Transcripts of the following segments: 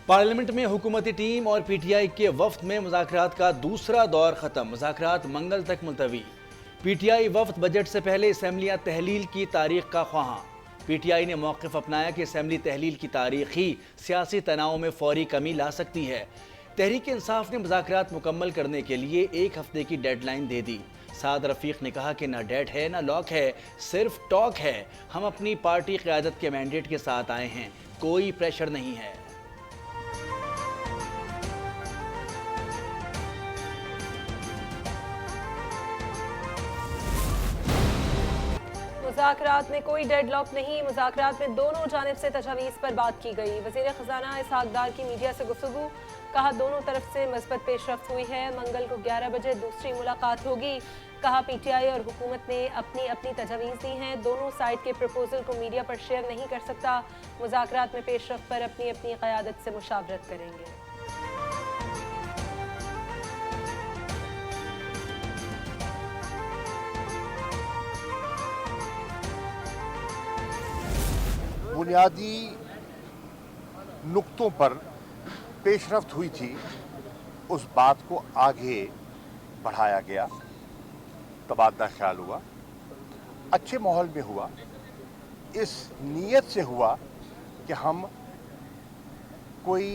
Parliament में हुकूमती team और पीटीआई के वफ्द में मुज़ाकरात का दूसरा दौर खत्म। मुज़ाकरात मंगल तक मुलतवी। पीटीआई वफ्द बजट से पहले असम्बलियाँ तहलील की तारीख का ख्वाहां। पीटीआई ने मौक़िफ़ अपनाया कि असम्बली तहलील की तारीख ही सियासी तनाव में फौरी कमी ला सकती है। तहरीक इंसाफ ने मुज़ाकरात मुकम्मल करने के लिए 1 हफ्ते की डेडलाइन दे दी। साद रफ़ीक ने कहा कि न डेट है न लॉक है, सिर्फ टॉक है। हम अपनी पार्टी क़यादत के मैंडेट के साथ आए हैं, कोई प्रेशर नहीं है। मुज़ाकरात में कोई डेडलॉक नहीं। मुज़ाकरात में दोनों जानिब से तजवीज़ पर बात की गई। वज़ीर ख़ज़ाना इसहाक़ डार की मीडिया से गुफ्तगू। कहा दोनों तरफ से मस्बत पेशरफ्त हुई है। मंगल को 11 बजे दूसरी मुलाकात होगी। कहा पीटीआई और हुकूमत ने अपनी अपनी तजवीज़ दी हैं। दोनों साइड के प्रपोजल को मीडिया पर शेयर नहीं कर सकता। मुज़ाकरात में पेशरफ्त पर अपनी अपनी क़यादत से मुशावरत करेंगे। बुनियादी नुक्तों पर पेशरफ्त हुई थी, उस बात को आगे बढ़ाया गया, तबादला ख्याल हुआ, अच्छे माहौल में हुआ। इस नीयत से हुआ कि हम कोई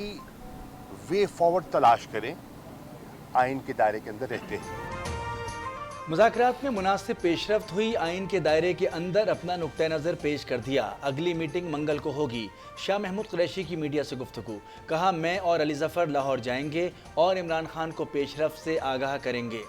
वे फॉरवर्ड तलाश करें, आइन के दायरे के अंदर रहते हैं। मुज़ाकरात में मुनासिब पेशरफ्त हुई। आइन के दायरे के अंदर अपना नुक्ता नज़र पेश कर दिया। अगली मीटिंग मंगल को होगी। शाह महमूद कुरैशी की मीडिया से गुफ्तगू। कहा मैं और अली ज़फ़र लाहौर जाएंगे और इमरान खान को पेशरफ्त से आगाह करेंगे।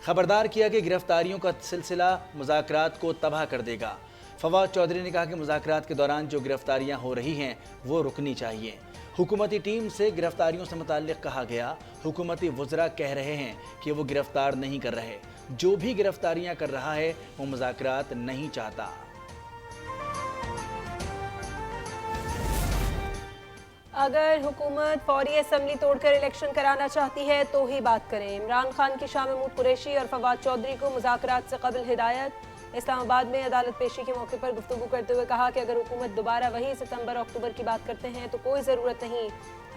खबरदार किया कि गिरफ्तारियों का सिलसिला मुज़ाकरात को तबाह कर देगा। फवाद चौधरी ने कहा कि मुज़ाकरात के दौरान जो गिरफ्तारियाँ हो रही हैं वो रुकनी चाहिए। हुकूमती टीम से गिरफ्तारियों से मुताल्लिक़ कहा गया, हुकूमती वज़रा कह रहे हैं कि वो गिरफ्तार नहीं कर रहे। जो भी गिरफ्तारियां कर रहा है वो मुज़ाकरात नहीं चाहता। अगर हुकूमत फौरी असम्बली तोड़कर इलेक्शन कराना चाहती है तो ही बात करें। इमरान खान की शाह महमूद कुरैशी और फवाद चौधरी को मुज़ाकरात से कबल हिदायत। इस्लामाबाद में अदालत पेशी के मौके पर गुफ्तगू करते हुए कहा कि अगर हुकूमत दोबारा वही सितंबर अक्टूबर की बात करते हैं तो कोई ज़रूरत नहीं।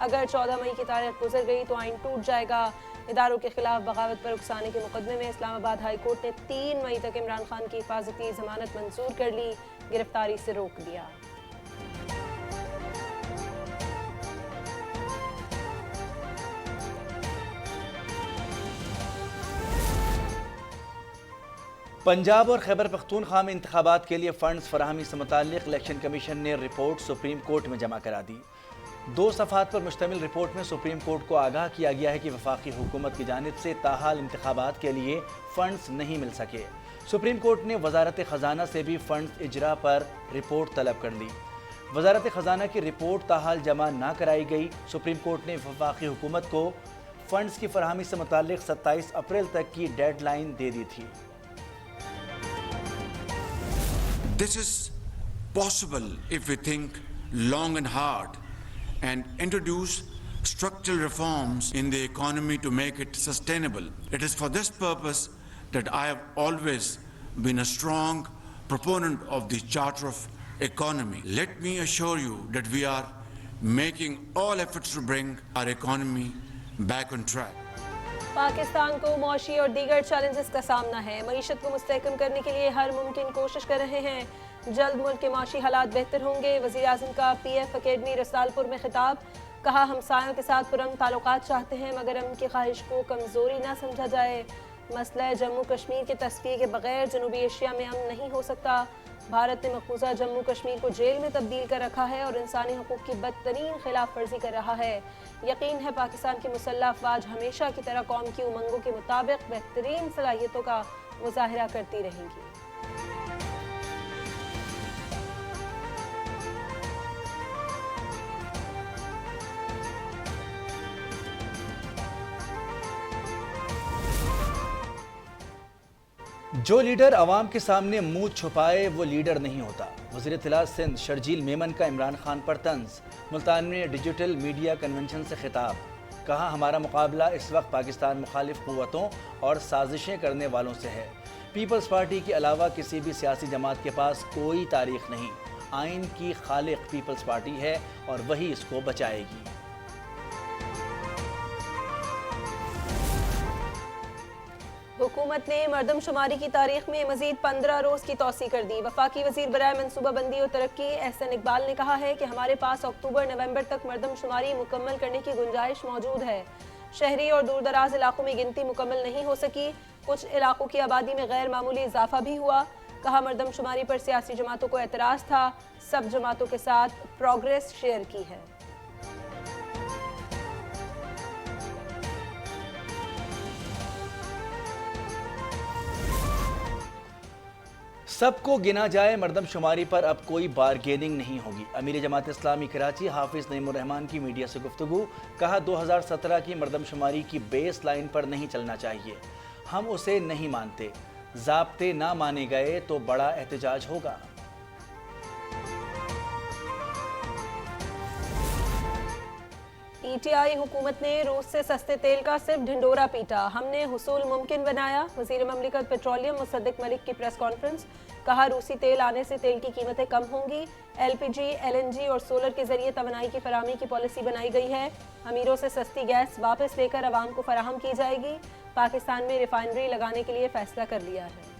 अगर 14 मई की तारीख गुजर गई तो आइन टूट जाएगा। इदारों के खिलाफ बगावत पर उकसाने के मुकदमे में इस्लामाबाद हाई कोर्ट ने 3 मई तक इमरान खान की हिफाजती जमानत मंजूर कर ली, गिरफ्तारी से रोक दिया। पंजाब और खैबर पख्तूनख्वा में इंतखाबात के लिए फंड्स फराहमी से मुताल्लिक़ इलेक्शन कमीशन ने रिपोर्ट सुप्रीम कोर्ट में जमा करा दी। 2 सफ़हात पर मुश्तमिल रिपोर्ट में सुप्रीम कोर्ट को आगाह किया गया है कि वफाकी हुकूमत की जानिब से ताहाल इंतखाबात के लिए फ़ंड्स नहीं मिल सके। सुप्रीम कोर्ट ने वजारत ख़जाना से भी फ़ंड्स इजरा पर रिपोर्ट तलब कर ली। वजारत ख़जाना की रिपोर्ट ताहाल जमा ना कराई गई। सुप्रीम कोर्ट ने वफाकी हुकूमत को फ़ंड्स की फराहमी से मुताल्लिक़ 27 अप्रैल तक की डेडलाइन दे दी थी। This is possible if we think long and hard and introduce structural reforms in the economy to make it sustainable. It is for this purpose that I have always been a strong proponent of the Charter of Economy. Let me assure you that we are making all efforts to bring our economy back on track. Pakistan को मौशी और दीगर challenges का सामना है। मईशत को मुस्तहकम करने के लिए हर मुमकिन कोशिश कर रहे हैं। जल्द मुल्क के माशी हालात बेहतर होंगे। वज़ीर आज़म का PF अकेडमी रसालपुर में खिताब। कहा हमसायों के साथ पुरअमन ताल्लुकात चाहते हैं मगर उनकी ख्वाहिश को कमज़ोरी ना समझा जाए। मसला जम्मू कश्मीर के तस्फीय के बगैर जनूबी एशिया में अमन नहीं हो सकता। भारत ने मकबूजा जम्मू कश्मीर को जेल में तब्दील कर रखा है और इंसानी हकूक़ की बदतरीन खिलाफ वर्जी कर रहा है। यकीन है पाकिस्तान की मुसल्लह अफवाज हमेशा की तरह कौम की उमंगों के मुताबिक बेहतरीन सलाहियतों का मुजाहिरा करती रहेंगी। जो लीडर अवाम के सामने मुंह छुपाए वो लीडर नहीं होता। वज़ीर इत्तलात सिंध शर्जील मेमन का इमरान खान पर तंज। मुल्तान में डिजिटल मीडिया कन्वेंशन से खिताब। कहा हमारा मुकाबला इस वक्त पाकिस्तान मुखालिफ क़ुव्वतों और साजिशें करने वालों से है। पीपल्स पार्टी के अलावा किसी भी सियासी जमात के पास कोई तारीख नहीं। आइन की खालिक पीपल्स पार्टी है और वही इसको बचाएगी। हुकूमत ने मरदमशुमारी की तारीख में मजीद 15 रोज़ की तौसी कर दी। वफाकी वजीर बराए मनसूबाबंदी और तरक्की एहसन इकबाल ने कहा है कि हमारे पास अक्टूबर नवंबर तक मरदमशुमारी मुकम्मल करने की गुंजाइश मौजूद है। शहरी और दूर दराज इलाकों में गिनती मुकम्मल नहीं हो सकी, कुछ इलाकों की आबादी में गैर मामूली इजाफा भी हुआ। कहा मरदमशुमारी पर सियासी जमातों को एतराज़ था, सब जमातों के साथ प्रोग्रेस शेयर की है। सबको गिना जाए, मरदमशुमारी पर अब कोई बारगेनिंग नहीं होगी। अमीर जमात इस्लामी कराची हाफिज नईमुर रहमान की मीडिया से गुफ्तगू। कहा 2017 की मरदमशुमारी की बेस लाइन पर नहीं चलना चाहिए, हम उसे नहीं मानते। ज़ाब्ते ना माने गए तो बड़ा एहतजाज होगा। पीटीआई हुकूमत ने रूस से सस्ते तेल का सिर्फ ढिंडोरा पीटा, हमने हुसूल मुमकिन बनाया। वजीर ममलिकत पेट्रोलियम मुसद्दिक मलिक की प्रेस कॉन्फ्रेंस। कहा रूसी तेल आने से तेल की कीमतें कम होंगी। एलपीजी, एलएनजी और सोलर के जरिए तवानाई की फराहमी की पॉलिसी बनाई गई है। अमीरों से सस्ती गैस वापस लेकर आवाम को फराहम की जाएगी। पाकिस्तान में रिफाइनरी लगाने के लिए फैसला कर लिया है।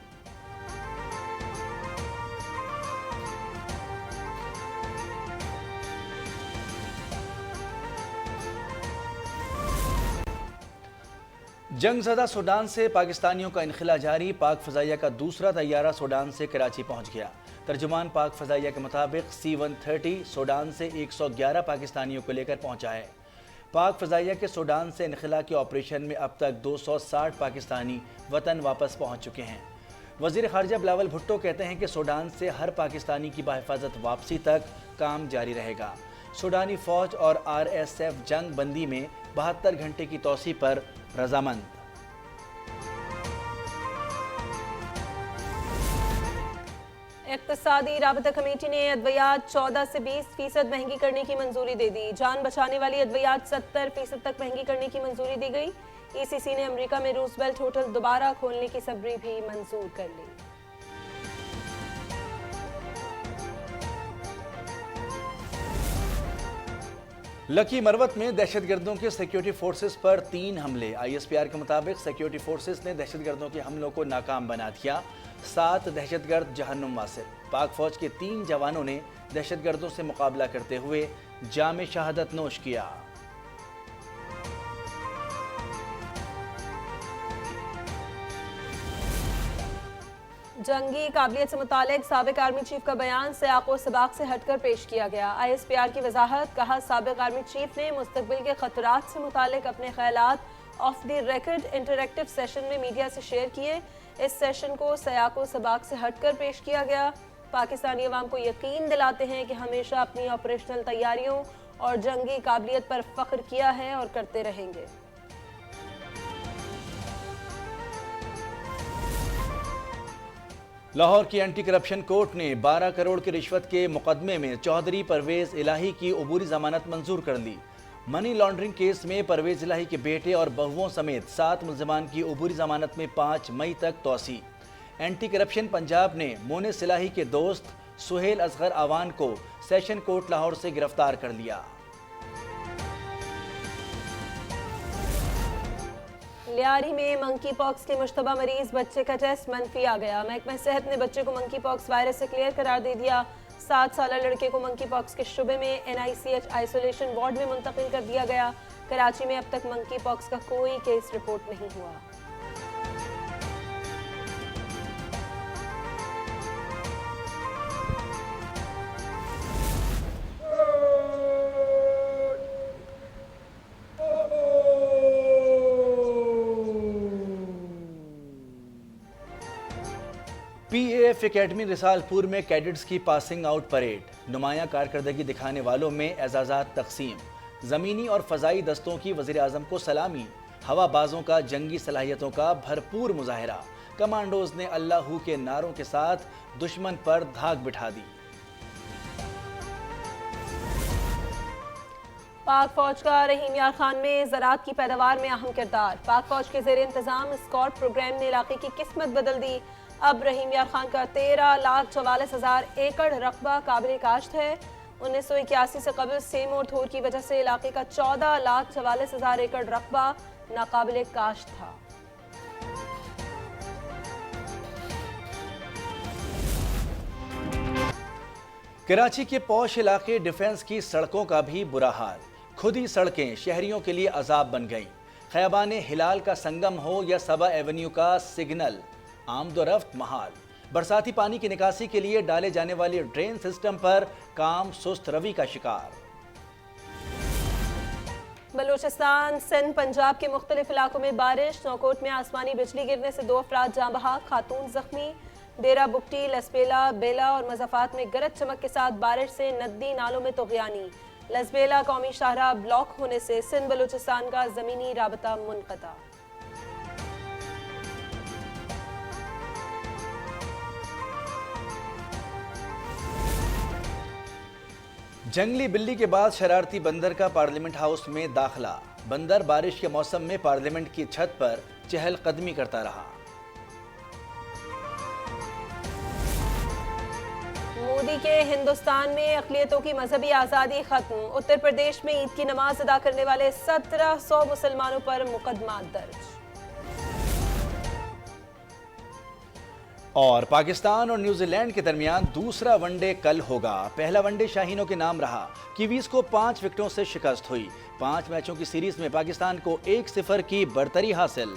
जंगज़दा सूडान से पाकिस्तानियों का इनखला जारी। पाक फ़ज़ाइया का दूसरा तैयारा सूडान से कराची पहुंच गया। तर्जुमान पाक फ़ज़ाइया के मुताबिक C-130 सूडान से 111 पाकिस्तानियों को लेकर पहुंचा है। पाक फ़ज़ाइया के सूडान से इनखला के ऑपरेशन में अब तक 260 पाकिस्तानी वतन वापस पहुँच चुके हैं। वज़ीर ख़ारिजा बिलावल भुट्टो कहते हैं कि सूडान से हर पाकिस्तानी की बाहिफाजत वापसी तक काम जारी रहेगा। सूडानी फ़ौज और RSF जंग बंदी में 72 घंटे की तौसी पर रजामंद। इक़्तिसादी राबता कमेटी ने अद्वियात 14 से 20% महंगी करने की मंजूरी दे दी। जान बचाने वाली अद्वियात 70% तक महंगी करने की मंजूरी दी गई। ECC ने अमेरिका में रूजवेल्ट होटल दोबारा खोलने की सबरी भी मंजूर कर ली। लकी मरवत में दहशतगर्दों के सिक्योरिटी फोर्सेस पर 3 हमले। ISPR के मुताबिक सिक्योरिटी फोर्सेस ने दहशतगर्दों के हमलों को नाकाम बना दिया। 7 दहशतगर्द जहन्नुम वासिल। पाक फौज के 3 जवानों ने दहशतगर्दों से मुकाबला करते हुए जाम शहादत नोश किया। जंगी काबिलियत से मुतालिक साबिक आर्मी चीफ का बयान सियाको सबाक से हटकर पेश किया गया। ISPR की वजाहत। कहा साबिक आर्मी चीफ ने मुस्तकबिल के खतरात से मुतालिक अपने ख्यालात off the record interactive session में मीडिया से शेयर किए। इस सेशन को सियाको सबाक से हटकर पेश किया गया। पाकिस्तानी अवाम को यकीन दिलाते हैं कि हमेशा अपनी ऑपरेशनल तैयारियों और जंगी काबिलियत पर फख्र किया है और करते रहेंगे। लाहौर की एंटी करप्शन कोर्ट ने 12 करोड़ की रिश्वत के मुकदमे में चौधरी परवेज इलाही की अबूरी जमानत मंजूर कर ली। मनी लॉन्ड्रिंग केस में परवेज इलाही के बेटे और बहुओं समेत 7 मुल्ज़िमान की अबूरी जमानत में 5 मई तक तौसी। एंटी करप्शन पंजाब ने मोनिस इलाही के दोस्त सुहेल असगर आवान को सेशन कोर्ट लाहौर से गिरफ्तार कर लिया। लियारी में मंकी पॉक्स के मुश्तबा मरीज बच्चे का टेस्ट मनफी आ गया। महकमा सेहत ने बच्चे को मंकी पॉक्स वायरस से क्लियर करार दे दिया। 7 साल लड़के को मंकी पॉक्स के शुबे में NICH आइसोलेशन वार्ड में मुंतकिल कर दिया गया। कराची में अब तक मंकी पॉक्स का कोई केस रिपोर्ट नहीं हुआ। PAF एकेडमी रिसालपुर में कैडेट्स की पासिंग आउट परेड। नुमायां कारकर्दगी दिखाने वालों में एजाज़ात तकसीम। ज़मीनी और फ़ज़ाई दस्तों की वज़ीर आज़म को सलामी। हवाबाजों का जंगी सलाहियतों का भरपूर मुजाहिरा। कमांडोज ने अल्लाहू के नारों के साथ दुश्मन पर धाक बिठा दी। पाक फौज का रहीम यार खान में ज़राअत की पैदावार में अहम किरदार। पाक फौज के ज़ेर इंतज़ाम स्कॉट प्रोग्राम ने इलाके की किस्मत बदल दी। अब रहीम यार खान का 13,44,000 एकड़ रकबा काबिल काश्त है। 1981 से कबल सेम और थोर की वजह से इलाके का 14,44,000 एकड़ रकबा नाकाबिल काश्त था। कराची के पौश इलाके डिफेंस की सड़कों का भी बुरा हाल। खुदी सड़कें शहरियों के लिए अजाब बन गईं। खयाबान हिलाल का संगम हो या सबा एवेन्यू का सिग्नल, आमदोरफ्त महाल। बरसाती पानी की निकासी के लिए डाले जाने वाले ड्रेन सिस्टम पर काम सुस्त रवि का शिकार। बलूचिस्तान, सिंध, पंजाब के मुख्तलिफ इलाकों में बारिश। नौकोट में आसमानी बिजली गिरने से 2 अफराद जाँ बहक, खातून जख्मी। डेरा बुगटी, लसबेला, बेला और मज़ाफात में गरज चमक के साथ बारिश से नदी नालों में तुग़यानी। लसबेला कौमी शाहराह ब्लॉक होने से सिंध बलूचिस्तान का ज़मीनी राबता मुनक़ता। जंगली बिल्ली के बाद शरारती बंदर का पार्लियामेंट हाउस में दाखिला। बंदर बारिश के मौसम में पार्लियामेंट की छत पर चहलकदमी करता रहा। मोदी के हिंदुस्तान में अक़लियतों की मजहबी आज़ादी खत्म। उत्तर प्रदेश में ईद की नमाज अदा करने वाले 1700 मुसलमानों पर मुकदमा दर्ज। और पाकिस्तान और न्यूजीलैंड के दरमियान दूसरा वनडे कल होगा। पहला वनडे शाहीनों के नाम रहा। कीवीज को 5 विकेटों से शिकस्त हुई। 5 मैचों की सीरीज में पाकिस्तान को 1-0 की बढ़तरी हासिल।